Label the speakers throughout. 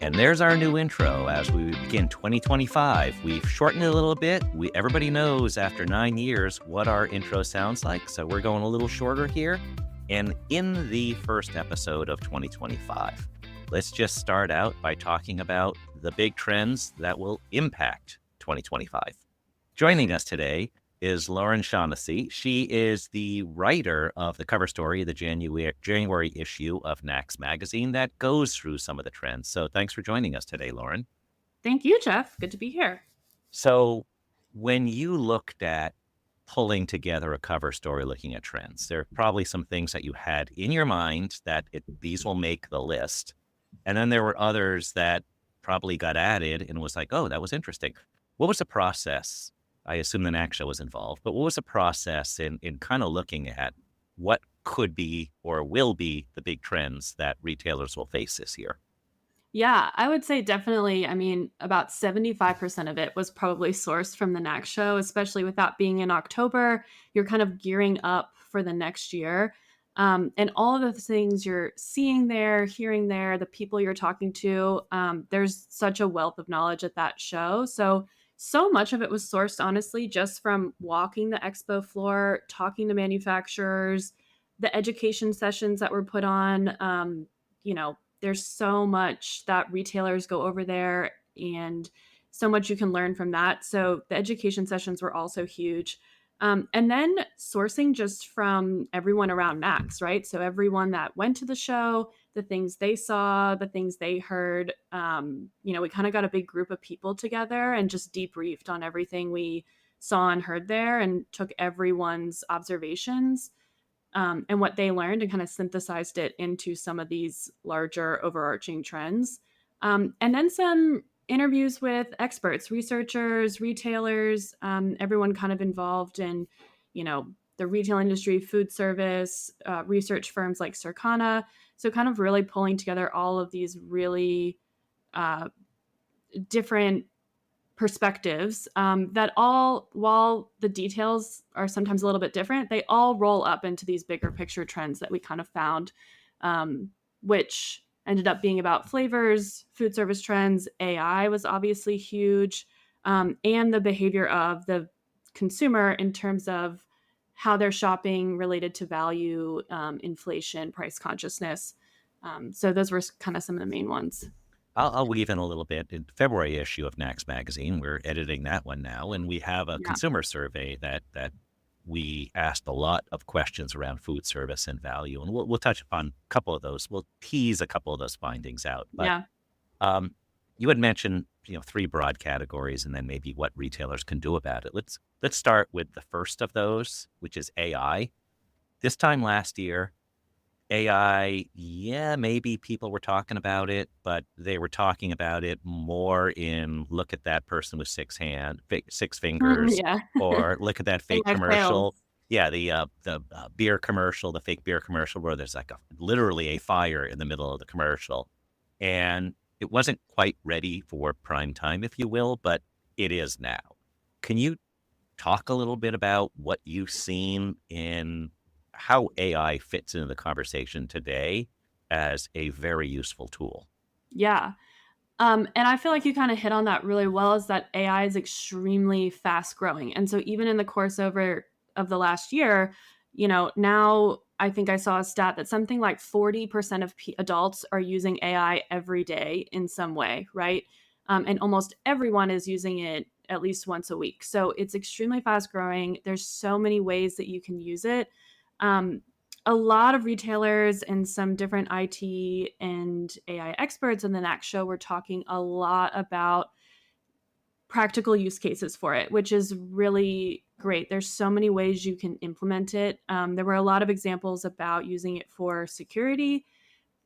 Speaker 1: And there's our new intro as we begin 2025. We've shortened it a little bit. Everybody knows after 9 years what our intro sounds like, so we're going a little shorter here. And in the first episode of 2025, let's just start out by talking about the big trends that will impact 2025. Joining us today is Lauren Shanesy. She is the writer of the cover story of the January issue of NACS Magazine that goes through some of the trends. So thanks for joining us today, Lauren.
Speaker 2: Thank you, Jeff. Good to be here.
Speaker 1: So when you looked at pulling together a cover story looking at trends, there are probably some things that you had in your mind that these will make the list. And then there were others that probably got added and was like, oh, that was interesting. What was the process? I assume the NACS show was involved, but what was the process in kind of looking at what could be or will be the big trends that retailers will face this year?
Speaker 2: Yeah, I would say definitely. About 75% of it was probably sourced from the NACS show, especially with that being in October. You're kind of gearing up for the next year. And all of the things you're seeing there, hearing there, the people you're talking to, there's such a wealth of knowledge at that show. So much of it was sourced, honestly, just from walking the expo floor, talking to manufacturers, the education sessions that were put on. There's so much that retailers go over there and so much you can learn from that. So the education sessions were also huge. And then sourcing just from everyone around NACS, right? So everyone that went to the show, the things they saw, the things they heard, we kind of got a big group of people together and just debriefed on everything we saw and heard there and took everyone's observations and what they learned and kind of synthesized it into some of these larger overarching trends. And then some interviews with experts, researchers, retailers, everyone kind of involved in, the retail industry, food service, research firms like Circana. So kind of really pulling together all of these really different perspectives that all, while the details are sometimes a little bit different, they all roll up into these bigger picture trends that we kind of found, which ended up being about flavors, food service trends. AI was obviously huge, and the behavior of the consumer in terms of how they're shopping related to value, inflation, price consciousness. So those were kind of some of the main ones.
Speaker 1: I'll weave in a little bit. In the February issue of NACS Magazine, we're editing that one now, and we have a
Speaker 2: Yeah.
Speaker 1: consumer survey that we asked a lot of questions around food service and value, and we'll touch upon a couple of those. We'll tease a couple of those findings out. But
Speaker 2: Yeah.
Speaker 1: you had mentioned 3 broad categories, and then maybe what retailers can do about it. Let's start with the first of those, which is AI. This time last year, AI, yeah, maybe people were talking about it, but they were talking about it more in look at that person with 6 fingers,
Speaker 2: Yeah.
Speaker 1: or look at that fake
Speaker 2: AI fails.
Speaker 1: commercial. Yeah, the beer commercial, the fake beer commercial, where there's like literally a fire in the middle of the commercial, and it wasn't quite ready for prime time, if you will, but it is now. Can you talk a little bit about what you've seen in how AI fits into the conversation today as a very useful tool?
Speaker 2: Yeah. And I feel like you kind of hit on that really well, is that AI is extremely fast growing. And so even in the course over of the last year, now I think I saw a stat that something like 40% of adults are using AI every day in some way, right? And almost everyone is using it at least once a week. So it's extremely fast growing. There's so many ways that you can use it. Um, a lot of retailers and some different IT and AI experts in the NACS show were talking a lot about practical use cases for it, which is really great. There's so many ways you can implement it. There were a lot of examples about using it for security,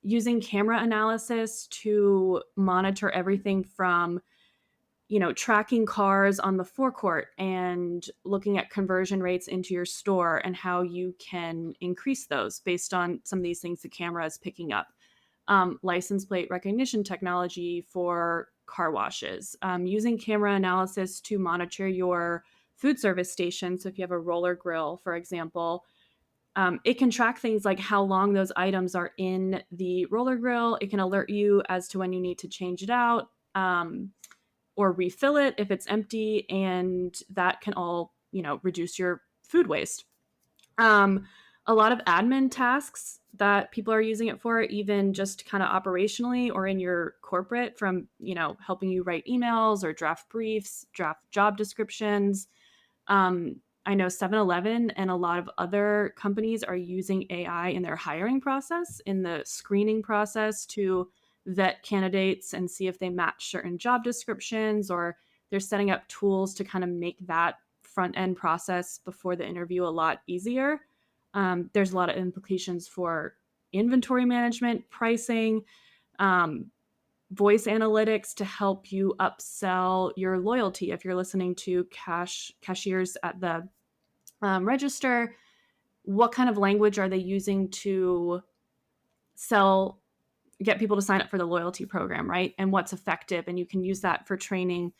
Speaker 2: using camera analysis to monitor everything from tracking cars on the forecourt and looking at conversion rates into your store and how you can increase those based on some of these things the camera is picking up. License plate recognition technology for car washes, using camera analysis to monitor your food service station. So if you have a roller grill, for example, It can track things like how long those items are in the roller grill. It can alert you as to when you need to change it out, or refill it if it's empty, and that can all, reduce your food waste. Um, a lot of admin tasks that people are using it for, even just kind of operationally or in your corporate, from, helping you write emails or draft briefs, draft job descriptions. I know 7-Eleven and a lot of other companies are using AI in their hiring process, in the screening process, to vet candidates and see if they match certain job descriptions, or they're setting up tools to kind of make that front end process before the interview a lot easier. There's a lot of implications for inventory management, pricing, um, voice analytics to help you upsell your loyalty. If you're listening to cashiers at the register, what kind of language are they using to sell, get people to sign up for the loyalty program, right? And what's effective? And you can use that for training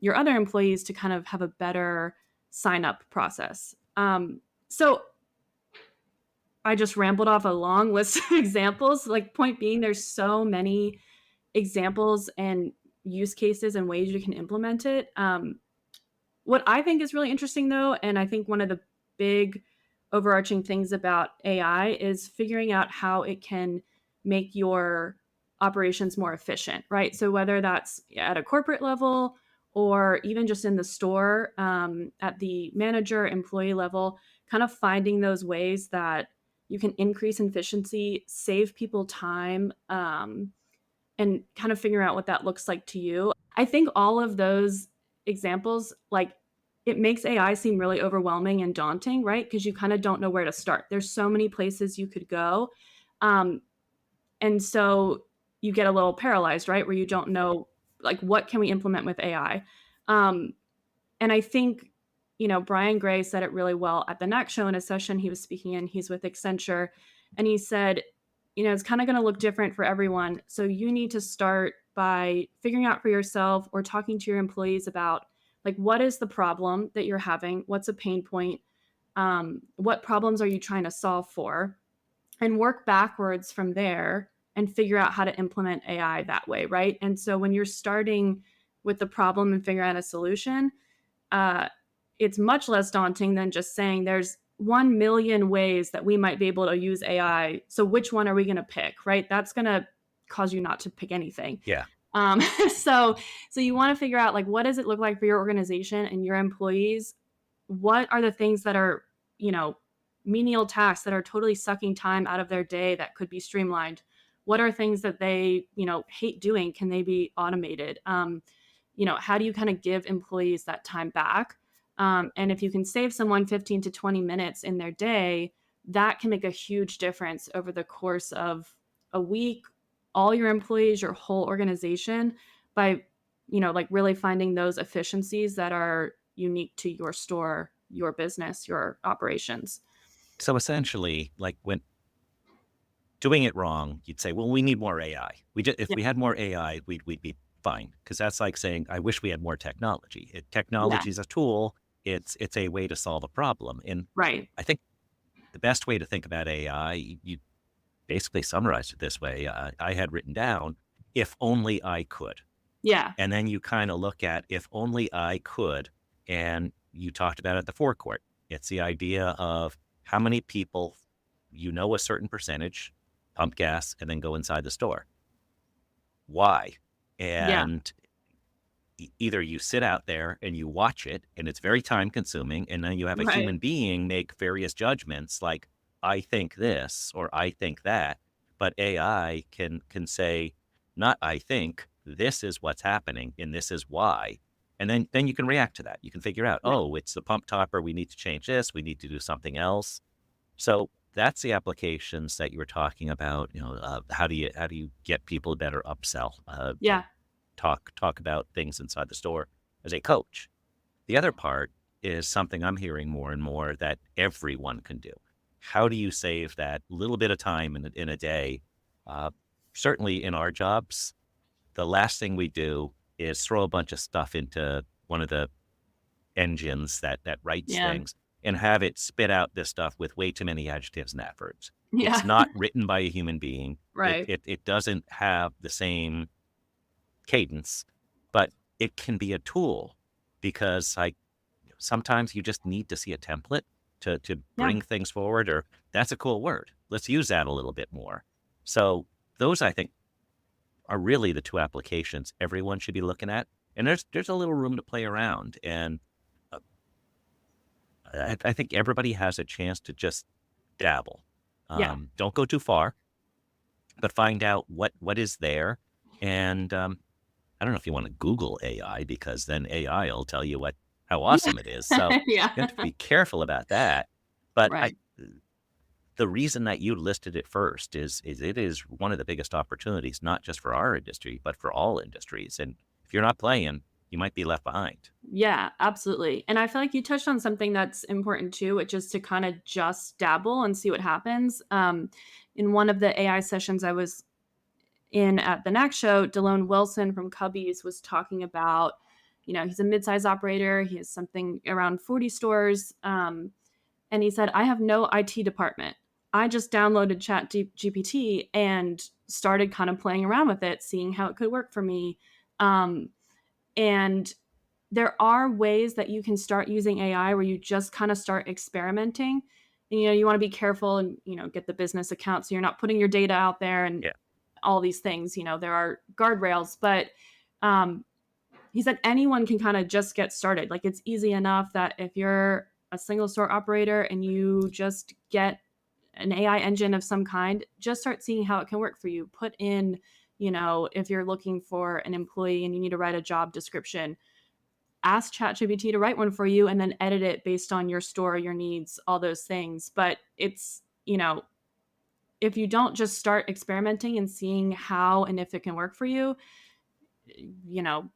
Speaker 2: your other employees to kind of have a better sign up process. So I just rambled off a long list of examples. Like, point being, there's so many examples and use cases and ways you can implement it. What I think is really interesting, though, and I think one of the big overarching things about AI is figuring out how it can make your operations more efficient, right? So whether that's at a corporate level or even just in the store, at the manager employee level, kind of finding those ways that you can increase efficiency, save people time, and kind of figure out what that looks like to you. I think all of those examples, like, it makes AI seem really overwhelming and daunting, right? Because you kind of don't know where to start. There's so many places you could go. Um, and so you get a little paralyzed, right? Where you don't know, like, what can we implement with AI? Um, and I think, Brian Gray said it really well at the NACS show in a session he was speaking in. He's with Accenture. And he said, it's kind of going to look different for everyone. So you need to start by figuring out for yourself or talking to your employees about, like, what is the problem that you're having? What's a pain point? What problems are you trying to solve for? And work backwards from there and figure out how to implement AI that way, right? And so when you're starting with the problem and figuring out a solution, uh, it's much less daunting than just saying there's 1 million ways that we might be able to use AI. So which one are we going to pick, right? That's going to cause you not to pick anything.
Speaker 1: Yeah.
Speaker 2: Um, so, so you want to figure out, like, what does it look like for your organization and your employees? What are the things that are, menial tasks that are totally sucking time out of their day that could be streamlined? What are things that they, hate doing? Can they be automated? How do you kind of give employees that time back? And if you can save someone 15 to 20 minutes in their day, that can make a huge difference over the course of a week, all your employees, your whole organization, by, like, really finding those efficiencies that are unique to your store, your business, your operations.
Speaker 1: So essentially, like when doing it wrong, you'd say, well, we need more AI. If
Speaker 2: Yeah.
Speaker 1: we had more AI, we'd be fine. Because that's like saying, I wish we had more technology.
Speaker 2: Yeah.
Speaker 1: Technology is a tool. It's a way to solve a problem. And
Speaker 2: Right.
Speaker 1: I think the best way to think about AI, you basically summarized it this way. I had written down, if only I could.
Speaker 2: Yeah.
Speaker 1: And then you kind of look at, if only I could. And you talked about it at the forecourt. It's the idea of how many people, a certain percentage, pump gas and then go inside the store. Why?
Speaker 2: Yeah.
Speaker 1: And either you sit out there and you watch it, and it's very time consuming, and then you have a
Speaker 2: Right.
Speaker 1: human being make various judgments like, I think this or I think that, but AI can say, not I think, this is what's happening and this is why. And then you can react to that. You can figure out,
Speaker 2: Yeah.
Speaker 1: oh, it's the pump topper, we need to change this, we need to do something else. So that's the applications that you were talking about. How do you get people to better upsell?
Speaker 2: Yeah.
Speaker 1: Talk about things inside the store as a coach. The other part is something I'm hearing more and more that everyone can do. How do you save that little bit of time in a day? Uh, Certainly in our jobs, the last thing we do is throw a bunch of stuff into one of the engines that writes
Speaker 2: Yeah.
Speaker 1: things. and have it spit out this stuff with way too many adjectives and adverbs. It's
Speaker 2: Yeah.
Speaker 1: not written by a human being. It
Speaker 2: Right.
Speaker 1: it it doesn't have the same cadence, but it can be a tool because like sometimes you just need to see a template to
Speaker 2: Yeah.
Speaker 1: bring things forward, or that's a cool word. Let's use that a little bit more. So those I think are really the two applications everyone should be looking at. And there's a little room to play around. And uh, I think everybody has a chance to just dabble.
Speaker 2: Yeah.
Speaker 1: Don't go too far, but find out what is there. And I don't know if you want to Google AI because then AI will tell you how
Speaker 2: Yeah.
Speaker 1: awesome it is. So
Speaker 2: Yeah.
Speaker 1: you have to be careful about that. But
Speaker 2: Right.
Speaker 1: the reason that you listed it first is it is one of the biggest opportunities, not just for our industry, but for all industries. And if you're not playing, you might be left behind.
Speaker 2: Yeah, absolutely. And I feel like you touched on something that's important too, which is to kind of just dabble and see what happens. In one of the AI sessions I was in at the NACS show, Delone Wilson from Cubbies was talking about, he's a mid-size operator. He has something around 40 stores. And he said, I have no IT department. I just downloaded Chat GPT and started kind of playing around with it, seeing how it could work for me. Um, and there are ways that you can start using AI where you just kind of start experimenting. And, you want to be careful and, get the business account so you're not putting your data out there and
Speaker 1: Yeah.
Speaker 2: all these things. There are guardrails, but um, he said anyone can kind of just get started. Like it's easy enough that if you're a single store operator and you just get an AI engine of some kind, just start seeing how it can work for you. Put in, if you're looking for an employee and you need to write a job description, ask ChatGPT to write one for you and then edit it based on your store, your needs, all those things. But it's, if you don't just start experimenting and seeing how and if it can work for you, you know,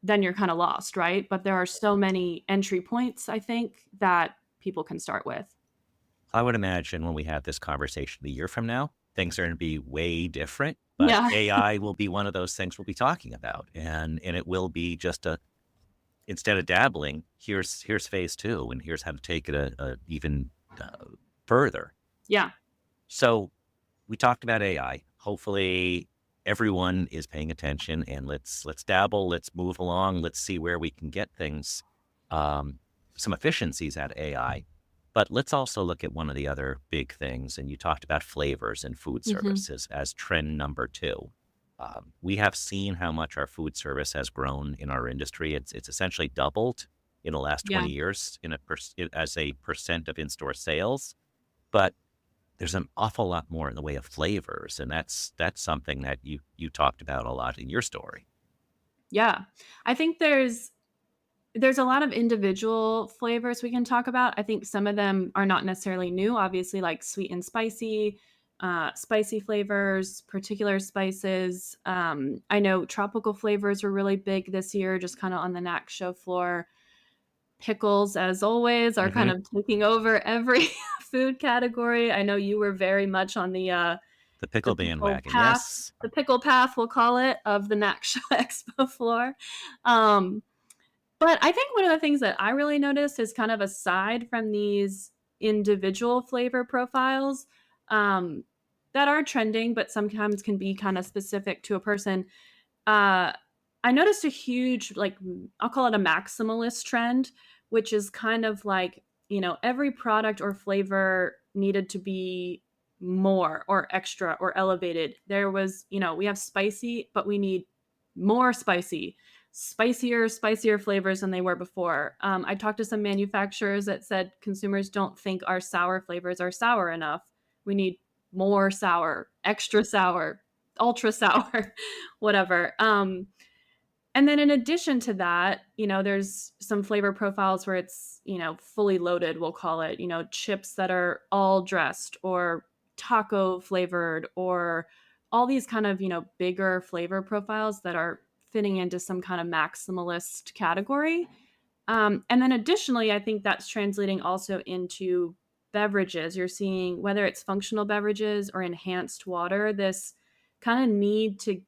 Speaker 2: then you're kind of lost, right? But there are so many entry points, I think, that people can start with.
Speaker 1: I would imagine when we have this conversation a year from now, things are going to be way different, but
Speaker 2: Yeah.
Speaker 1: AI will be one of those things we'll be talking about. And it will be just instead of dabbling, here's phase two, and here's how to take it a even further.
Speaker 2: Yeah.
Speaker 1: So we talked about AI. Hopefully everyone is paying attention, and let's dabble, let's move along, let's see where we can get things, um, some efficiencies out of AI. But let's also look at one of the other big things, and you talked about flavors and food
Speaker 2: Hmm.
Speaker 1: services as trend number two. We have seen how much our food service has grown in our industry. It's essentially doubled in the last
Speaker 2: Yeah.
Speaker 1: 20 years as a percent of in-store sales. But there's an awful lot more in the way of flavors, and that's something that you talked about a lot in your story.
Speaker 2: Yeah. I think there's a lot of individual flavors we can talk about. I think some of them are not necessarily new, obviously, like sweet and spicy flavors, particular spices. I know tropical flavors were really big this year, just kind of on the NAC show floor. Pickles, as always, are kind
Speaker 1: Mhm.
Speaker 2: of taking over every food category. I know you were very much on
Speaker 1: The
Speaker 2: the
Speaker 1: pickle
Speaker 2: pickle
Speaker 1: bandwagon,
Speaker 2: path,
Speaker 1: yes.
Speaker 2: the pickle path, we'll call it, of the NAC show expo floor. Um, but I think one of the things that I really noticed is kind of aside from these individual flavor profiles, um, that are trending, but sometimes can be kind of specific to a person. Uh, I noticed a huge, like, I'll call it a maximalist trend, which is kind of like, every product or flavor needed to be more or extra or elevated. There was, we have spicy, but we need more spicy, spicier flavors than they were before. I talked to some manufacturers that said consumers don't think our sour flavors are sour enough. We need more sour, extra sour, ultra sour, whatever. And then in addition to that, there's some flavor profiles where it's, fully loaded, we'll call it, chips that are all dressed or taco flavored or all these kind of, bigger flavor profiles that are fitting into some kind of maximalist category. And then additionally, I think that's translating also into beverages. You're seeing whether it's functional beverages or enhanced water, this kind of need to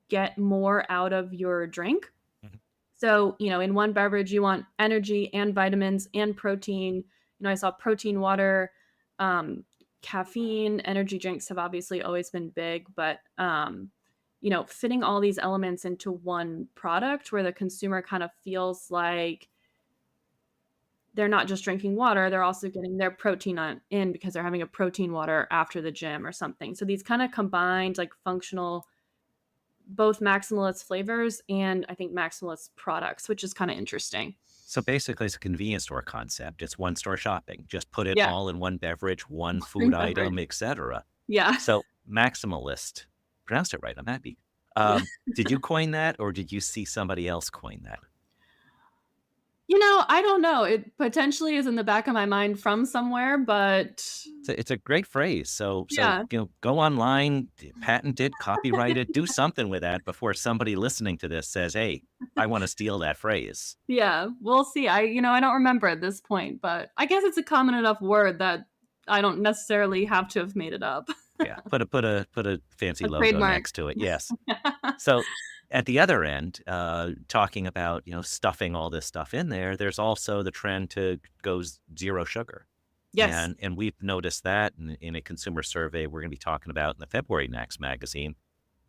Speaker 2: get more out of your drink.
Speaker 1: Mhm.
Speaker 2: So, in one beverage, you want energy and vitamins and protein. I saw protein water, um, caffeine, energy drinks have obviously always been big, but fitting all these elements into one product where the consumer kind of feels like they're not just drinking water, they're also getting their protein in because they're having a protein water after the gym or something. So these kind of combined, like functional, both maximalist flavors and I think maximalist products, which is kind of interesting.
Speaker 1: So basically, it's a convenience store concept. It's one store shopping. Just put it
Speaker 2: Yeah.
Speaker 1: all in one beverage, one food
Speaker 2: Green beverage.
Speaker 1: item, etc.
Speaker 2: Yeah.
Speaker 1: So maximalist, pronounced it right. I'm happy.
Speaker 2: Yeah.
Speaker 1: Did you coin that, or did you see somebody else coin that?
Speaker 2: I don't know. It potentially is in the back of my mind from somewhere, but
Speaker 1: It's a great phrase. So
Speaker 2: yeah.
Speaker 1: go online, patent it, copyright it, do something with that before somebody listening to this says, "Hey, I want to steal that phrase."
Speaker 2: Yeah, we'll see. I don't remember at this point, but I guess it's a common enough word that I don't necessarily have to have made it up.
Speaker 1: Yeah, put a fancy
Speaker 2: A
Speaker 1: logo
Speaker 2: trademark.
Speaker 1: next to it. Yes. So at the other end, talking about stuffing all this stuff in there, there's also the trend to go zero sugar,
Speaker 2: Yes.
Speaker 1: and we've noticed that in a consumer survey we're going to be talking about in the February NACS Magazine.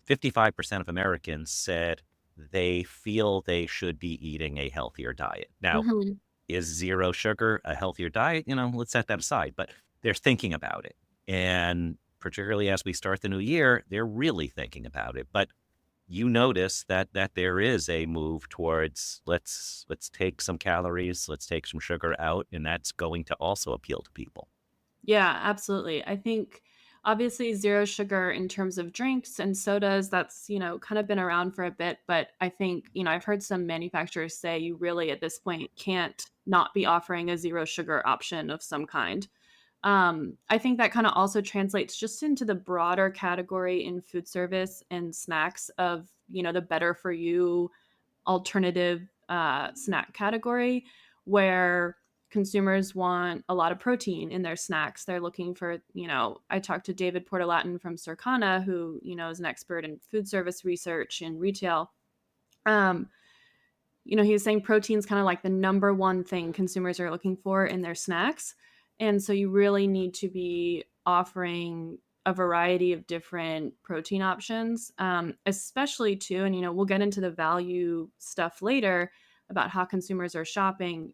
Speaker 1: 55% of Americans said they feel they should be eating a healthier diet. Now,
Speaker 2: Mhm.
Speaker 1: is zero sugar a healthier diet? Let's set that aside. But they're thinking about it, and particularly as we start the new year, they're really thinking about it. But you notice that there is a move towards let's take some calories, let's take some sugar out, and that's going to also appeal to people.
Speaker 2: Yeah, absolutely. I think obviously zero sugar in terms of drinks and sodas, that's, kind of been around for a bit, but I think, I've heard some manufacturers say you really at this point can't not be offering a zero sugar option of some kind. I think that kind of also translates just into the broader category in food service and snacks of, the better for you alternative snack category where consumers want a lot of protein in their snacks. They're looking for, I talked to David Portolatin from Circana, who, is an expert in food service research and retail. Um, he was saying protein's kind of like the number one thing consumers are looking for in their snacks. And so you really need to be offering a variety of different protein options, especially too. And, we'll get into the value stuff later about how consumers are shopping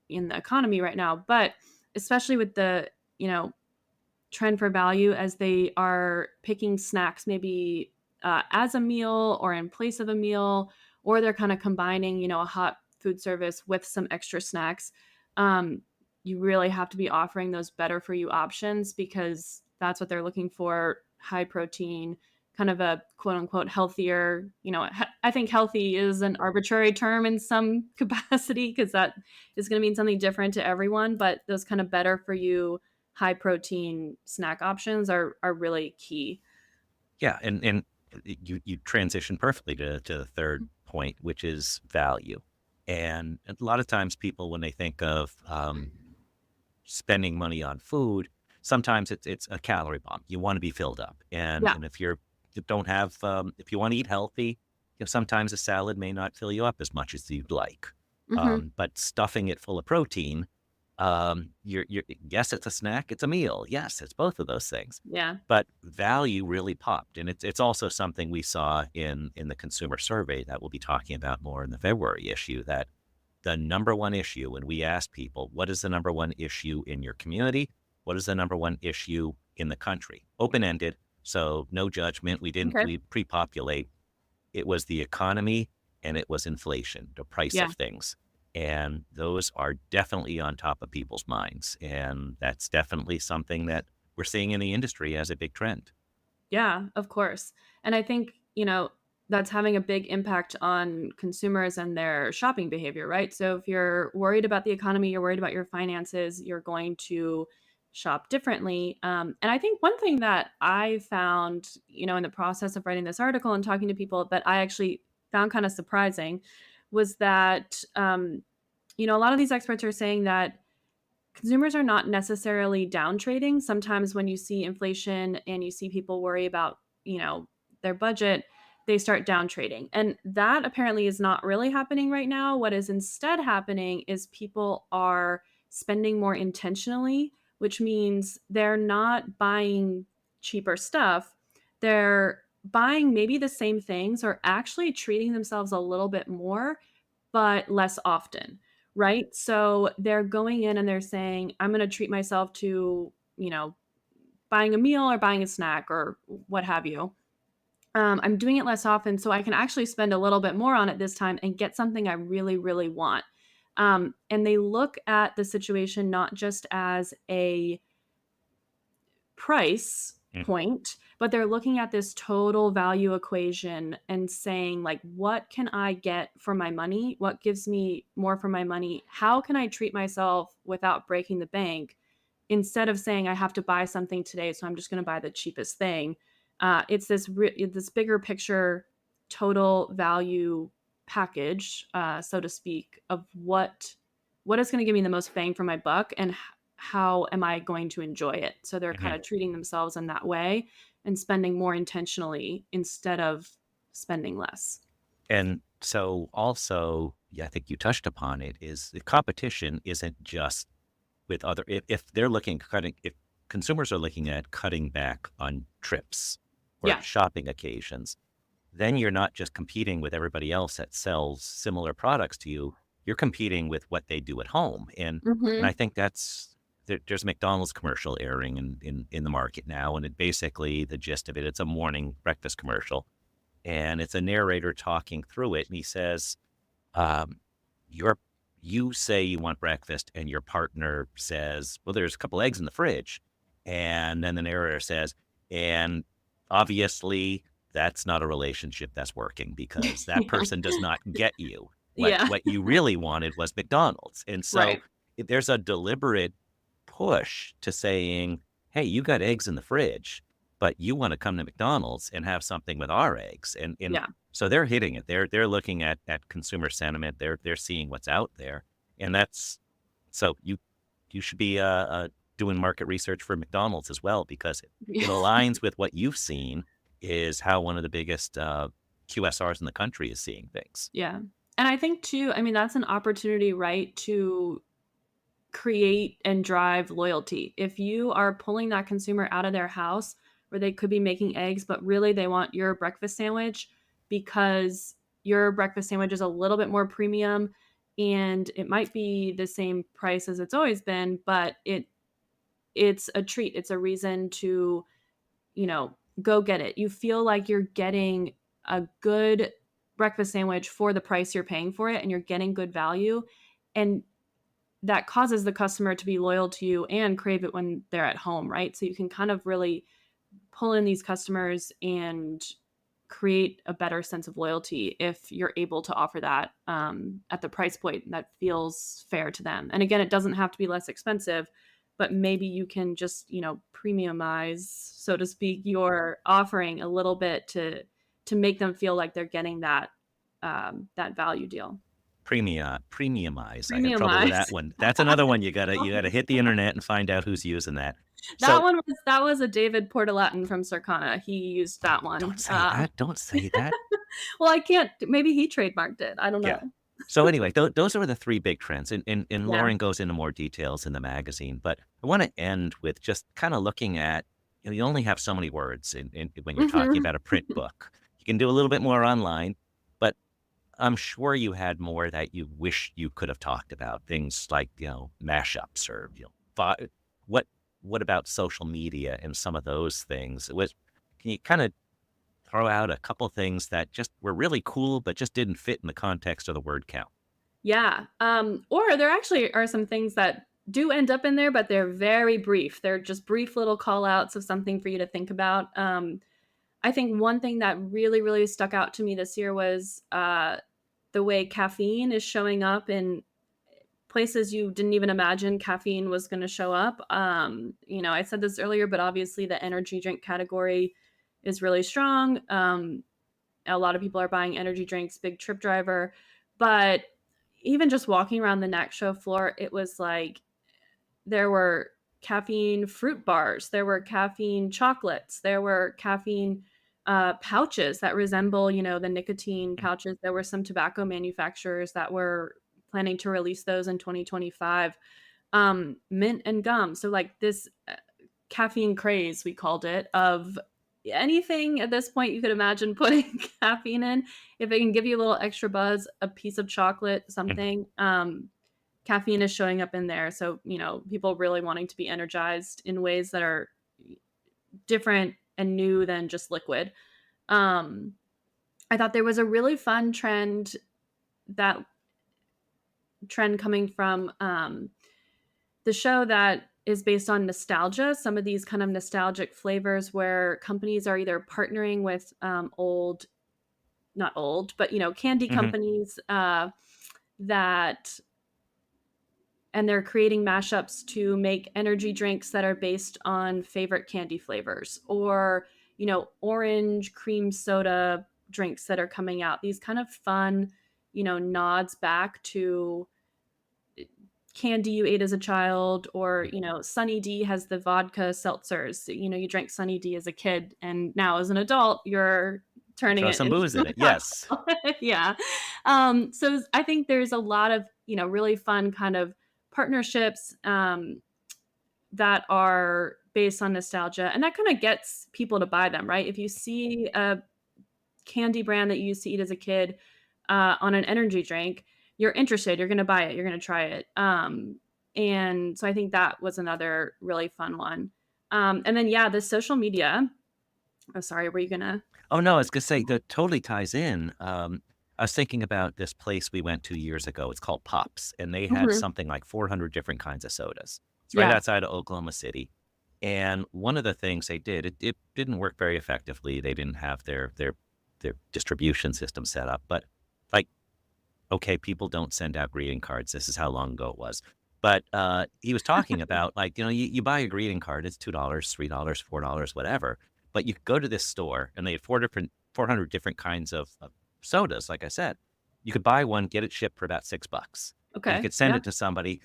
Speaker 2: in the economy right now. But especially with the, trend for value as they are picking snacks maybe as a meal or in place of a meal, or they're kind of combining, a hot food service with some extra snacks. Um, you really have to be offering those better for you options because that's what they're looking for: high protein, kind of a quote unquote healthier. I think healthy is an arbitrary term in some capacity because that is going to mean something different to everyone, but those kind of better for you high protein snack options are really key.
Speaker 1: Yeah, and you transition perfectly to the third point, which is value. And a lot of times people, when they think of spending money on food, sometimes it's a calorie bomb. You want to be filled up, and
Speaker 2: Yeah.
Speaker 1: and if you don't have if you want to eat healthy, sometimes a salad may not fill you up as much as you'd like.
Speaker 2: Mhm.
Speaker 1: But stuffing it full of protein, you're yes, it's a snack, it's a meal. Yes, it's both of those things.
Speaker 2: Yeah.
Speaker 1: But value really popped, and it's also something we saw in the consumer survey that we'll be talking about more in the February issue. That the number one issue when we ask people, what is the number one issue in your community? What is the number one issue in the country? Open ended, so no judgment.
Speaker 2: Okay.
Speaker 1: We pre-populate. It was the economy and it was inflation, the price
Speaker 2: Yeah.
Speaker 1: of things. And those are definitely on top of people's minds. And that's definitely something that we're seeing in the industry as a big trend.
Speaker 2: Yeah, of course. And I think, that's having a big impact on consumers and their shopping behavior, right? So if you're worried about the economy, you're worried about your finances, you're going to shop differently. And I think one thing that I found, in the process of writing this article and talking to people that I actually found kind of surprising was that, a lot of these experts are saying that consumers are not necessarily down trading. Sometimes when you see inflation and you see people worry about, their budget, they start down trading. And that apparently is not really happening right now. What is instead happening is people are spending more intentionally, which means they're not buying cheaper stuff. They're buying maybe the same things or actually treating themselves a little bit more, but less often, right? So they're going in and they're saying, I'm going to treat myself to, buying a meal or buying a snack or what have you. I'm doing it less often so I can actually spend a little bit more on it this time and get something I really, really want. And they look at the situation not just as a price
Speaker 1: Mm.
Speaker 2: point, but they're looking at this total value equation and saying, like, what can I get for my money? What gives me more for my money? How can I treat myself without breaking the bank? Instead of saying I have to buy something today, so I'm just going to buy the cheapest thing. It's this bigger picture, total value package, so to speak, of what is going to give me the most bang for my buck, and how am I going to enjoy it? So they're kind
Speaker 1: Mhm.
Speaker 2: of treating themselves in that way and spending more intentionally instead of spending less.
Speaker 1: And so also, yeah, I think you touched upon it, is the competition isn't just with other, if they're looking cutting, if consumers are looking at cutting back on trips or
Speaker 2: Yeah.
Speaker 1: shopping occasions, then you're not just competing with everybody else that sells similar products to you. You're competing with what they do at home. And I
Speaker 2: Mhm.
Speaker 1: think there's a McDonald's commercial airing in the market now. And it basically, the gist of it, it's a morning breakfast commercial. And it's a narrator talking through it. And he says, um, your you say you want breakfast and your partner says, well, there's a couple eggs in the fridge. And then the narrator says, and obviously that's not a relationship that's working because that
Speaker 2: Yeah.
Speaker 1: person does not get you. What
Speaker 2: Yeah.
Speaker 1: what you really wanted was McDonald's. And so
Speaker 2: Right.
Speaker 1: there's a deliberate push to saying, hey, you got eggs in the fridge, but you want to come to McDonald's and have something with our eggs. And
Speaker 2: Yeah.
Speaker 1: so they're hitting it. They're looking at consumer sentiment. They're seeing what's out there, and that's so you should be doing market research for McDonald's as well because it
Speaker 2: Yeah.
Speaker 1: aligns with what you've seen is how one of the biggest QSRs in the country is seeing things.
Speaker 2: Yeah. And I think too, I mean, that's an opportunity, right, to create and drive loyalty. If you are pulling that consumer out of their house where they could be making eggs, but really they want your breakfast sandwich because your breakfast sandwich is a little bit more premium and it might be the same price as it's always been, but it's a treat. It's a reason to, go get it. You feel like you're getting a good breakfast sandwich for the price you're paying for it and you're getting good value. And that causes the customer to be loyal to you and crave it when they're at home, right? So you can kind of really pull in these customers and create a better sense of loyalty if you're able to offer that at the price point that feels fair to them. And again, it doesn't have to be less expensive, but maybe you can just, premiumize, so to speak, your offering a little bit to make them feel like they're getting that value deal.
Speaker 1: Premiumize. I have trouble with that
Speaker 2: Premiumize.
Speaker 1: one. That's another one you gotta hit the internet and find out who's using that.
Speaker 2: That
Speaker 1: So
Speaker 2: one was a David Portalatin from Circana. He used that
Speaker 1: don't
Speaker 2: one.
Speaker 1: say that. Don't say that.
Speaker 2: Well, I can't, maybe he trademarked it. I don't
Speaker 1: Yeah.
Speaker 2: know.
Speaker 1: So anyway, those are the three big trends, and
Speaker 2: Yeah.
Speaker 1: Lauren goes into more details in the magazine. But I want to end with just kind of looking at, you only have so many words when you're talking
Speaker 2: Mhm.
Speaker 1: about a print book. You can do a little bit more online, but I'm sure you had more that you wish you could have talked about. Things like, mashups or, what what about social media and some of those things? Can you kind of throw out a couple things that just were really cool, but just didn't fit in the context of the word count?
Speaker 2: Yeah, or there actually are some things that do end up in there, but they're very brief. They're just brief little call outs of something for you to think about. I think one thing that really, really stuck out to me this year was, the way caffeine is showing up in places you didn't even imagine caffeine was gonna show up. I said this earlier, but obviously the energy drink category is really strong. A lot of people are buying energy drinks, big trip driver. But even just walking around the NACS show floor, it was like there were caffeine fruit bars, there were caffeine chocolates, there were caffeine pouches that resemble, the nicotine pouches. There were some tobacco manufacturers that were planning to release those in 2025. mint and gum. So like this caffeine craze, we called it, of anything at this point you could imagine putting caffeine in. If it can give you a little extra buzz, a piece of chocolate,
Speaker 1: Mhm.
Speaker 2: something, caffeine is showing up in there. So, people really wanting to be energized in ways that are different and new than just liquid. Um, I thought there was a really fun that trend coming from the show that is based on nostalgia, some of these kind of nostalgic flavors where companies are either partnering with old, not old, but candy
Speaker 1: Mhm.
Speaker 2: companies that and they're creating mashups to make energy drinks that are based on favorite candy flavors, or orange cream soda drinks that are coming out, these kind of fun nods back to candy you ate as a child, or Sunny D has the vodka seltzers. You drank Sunny D as a kid, and now as an adult you're turning
Speaker 1: Throw
Speaker 2: it
Speaker 1: some
Speaker 2: into
Speaker 1: booze in
Speaker 2: a
Speaker 1: it. Yes.
Speaker 2: cocktail. Yeah. So I think there's a lot of really fun kind of partnerships that are based on nostalgia, and that kind of gets people to buy them, right? If you see a candy brand that you used to eat as a kid on an energy drink, you're interested. You're going to buy it. You're going to try it. And so I think that was another really fun one. And then yeah, the social media. Oh, sorry. Were you gonna?
Speaker 1: Oh, no, I was gonna say that totally ties in. I was thinking about this place we went to years ago. It's called Pops, and they had
Speaker 2: Mhm.
Speaker 1: something like 400 different kinds of sodas. It's right
Speaker 2: Yeah.
Speaker 1: outside of Oklahoma City. And one of the things they did, it didn't work very effectively. They didn't have their distribution system set up. But like, okay, people don't send out greeting cards. This is how long ago it was. But he was talking about, like, you buy a greeting card, it's $2, $3, $4, whatever. But you could go to this store and they had 400 different kinds of sodas. Like I said, you could buy one, get it shipped for about $6, and you
Speaker 2: Okay.
Speaker 1: could send
Speaker 2: Yeah.
Speaker 1: it to somebody.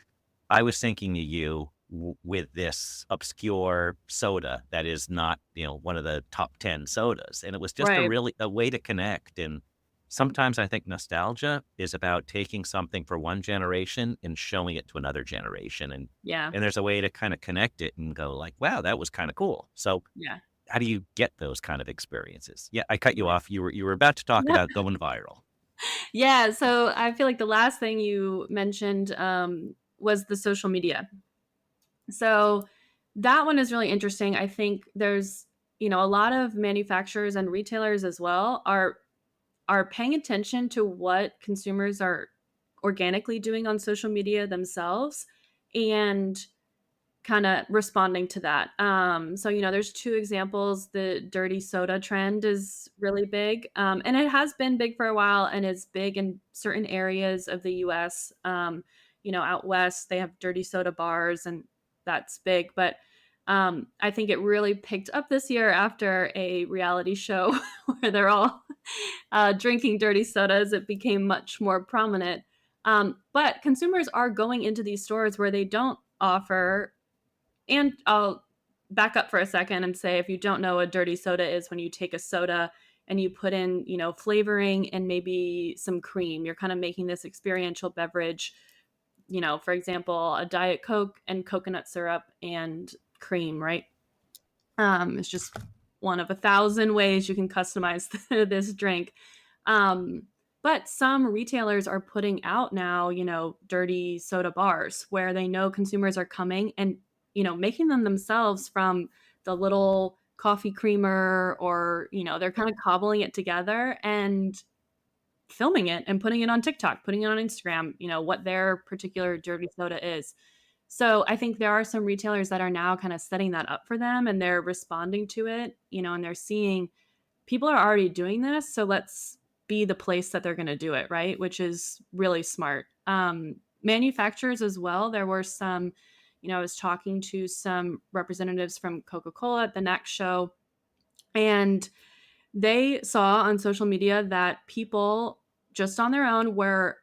Speaker 1: I was thinking of you with this obscure soda that is not, one of the top 10 sodas. And it was just
Speaker 2: Right.
Speaker 1: a way to connect. And sometimes I think nostalgia is about taking something for one generation and showing it to another generation.
Speaker 2: Yeah.
Speaker 1: And there's a way to kind of connect it and go like, wow, that was kind of cool. So
Speaker 2: Yeah.
Speaker 1: how do you get those kind of experiences? Yeah, I cut you off. You were about to talk
Speaker 2: Yeah.
Speaker 1: about going viral.
Speaker 2: Yeah. So I feel like the last thing you mentioned was the social media. So that one is really interesting. I think there's, a lot of manufacturers and retailers as well are paying attention to what consumers are organically doing on social media themselves, and kind of responding to that. So there's two examples. The dirty soda trend is really big, and it has been big for a while, and is big in certain areas of the U.S. Out west they have dirty soda bars, and that's big. But I think it really picked up this year after a reality show where they're all drinking dirty sodas. It became much more prominent. But consumers are going into these stores where they don't offer, and I'll back up for a second and say, if you don't know what dirty soda is, when you take a soda and you put in, flavoring and maybe some cream, you're kind of making this experiential beverage. For example, a Diet Coke and coconut syrup and cream, right? It's just one of 1,000 ways you can customize this drink. Um, but some retailers are putting out now, dirty soda bars where they know consumers are coming, and, making them themselves from the little coffee creamer, or, they're kind of cobbling it together and filming it and putting it on TikTok, putting it on Instagram, what their particular dirty soda is. So I think there are some retailers that are now kind of setting that up for them, and they're responding to it, and they're seeing people are already doing this. So let's be the place that they're going to do it, right? Which is really smart. Manufacturers as well. There were some, I was talking to some representatives from Coca-Cola at the NACS show, and they saw on social media that people just on their own were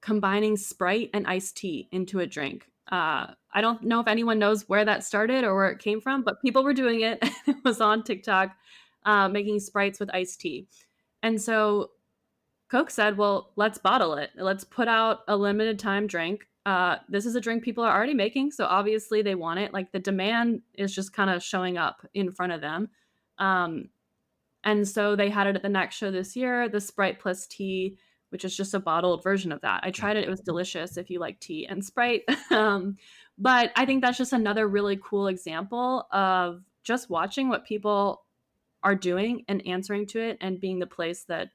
Speaker 2: combining Sprite and iced tea into a drink. I don't know if anyone knows where that started or where it came from, but people were doing it. It was on TikTok, making Sprites with iced tea. And so Coke said, well, let's bottle it. Let's put out a limited time drink. This is a drink people are already making, so obviously they want it. Like the demand is just kind of showing up in front of them. Um, and so they had it at the NACS show this year, the Sprite plus tea, which is just a bottled version of that. I tried it. It was delicious if you like tea and Sprite. But I think that's just another really cool example of just watching what people are doing and answering to it and being the place that,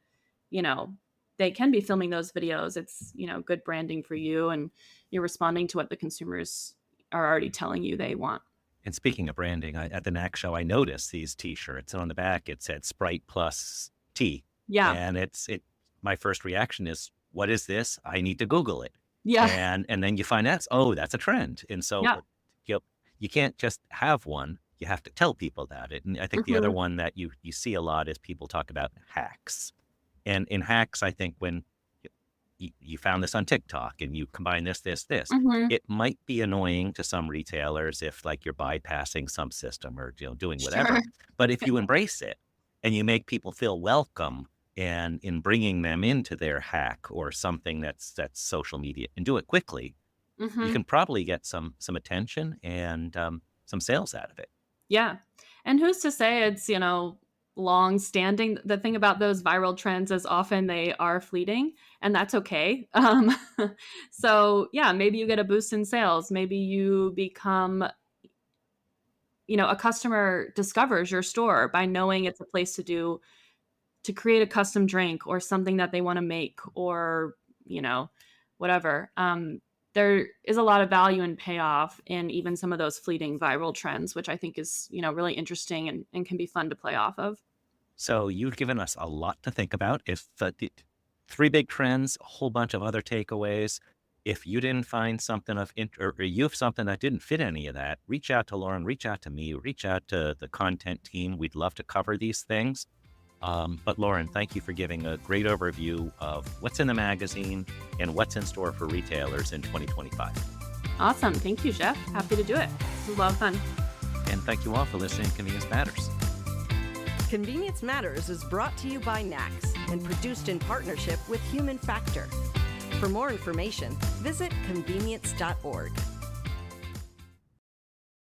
Speaker 2: you know, they can be filming those videos. It's, good branding for you and you're responding to what the consumers are already telling you they want.
Speaker 1: And speaking of branding, at the NAC show, I noticed these T-shirts, and on the back it said Sprite plus tea,
Speaker 2: Yeah.
Speaker 1: and my first reaction is, "What is this? I need to Google it."
Speaker 2: Yeah.
Speaker 1: And then you find out, oh, that's a trend, and so
Speaker 2: Yeah.
Speaker 1: you can't just have one; you have to tell people about it. And I think the other
Speaker 2: Mhm.
Speaker 1: one that you see a lot is people talk about hacks, and in hacks, I think when you found this on TikTok and you combine this,
Speaker 2: Mhm.
Speaker 1: it might be annoying to some retailers if like you're bypassing some system or, doing
Speaker 2: Sure.
Speaker 1: whatever. But if you embrace it and you make people feel welcome and in bringing them into their hack or something that's social media and do it quickly, you
Speaker 2: Mhm.
Speaker 1: can probably get some attention and some sales out of it.
Speaker 2: Yeah. And who's to say it's, long standing? The thing about those viral trends is often they are fleeting, and that's okay. So yeah, maybe you get a boost in sales. Maybe you become, a customer discovers your store by knowing it's a place to create a custom drink or something that they want to make or, you know, whatever. There is a lot of value and payoff in even some of those fleeting viral trends, which I think is, really interesting and can be fun to play off of.
Speaker 1: So you've given us a lot to think about. If three big trends, a whole bunch of other takeaways. If you didn't find something or you have something that didn't fit any of that, reach out to Lauren, reach out to me, reach out to the content team. We'd love to cover these things. But Lauren, thank you for giving a great overview of what's in the magazine and what's in store for retailers in 2025.
Speaker 2: Awesome. Thank you, Jeff. Happy to do it. This was a lot of fun.
Speaker 1: And thank you all for listening to Convenience Matters.
Speaker 3: Convenience Matters is brought to you by NACS and produced in partnership with Human Factor. For more information, visit convenience.org.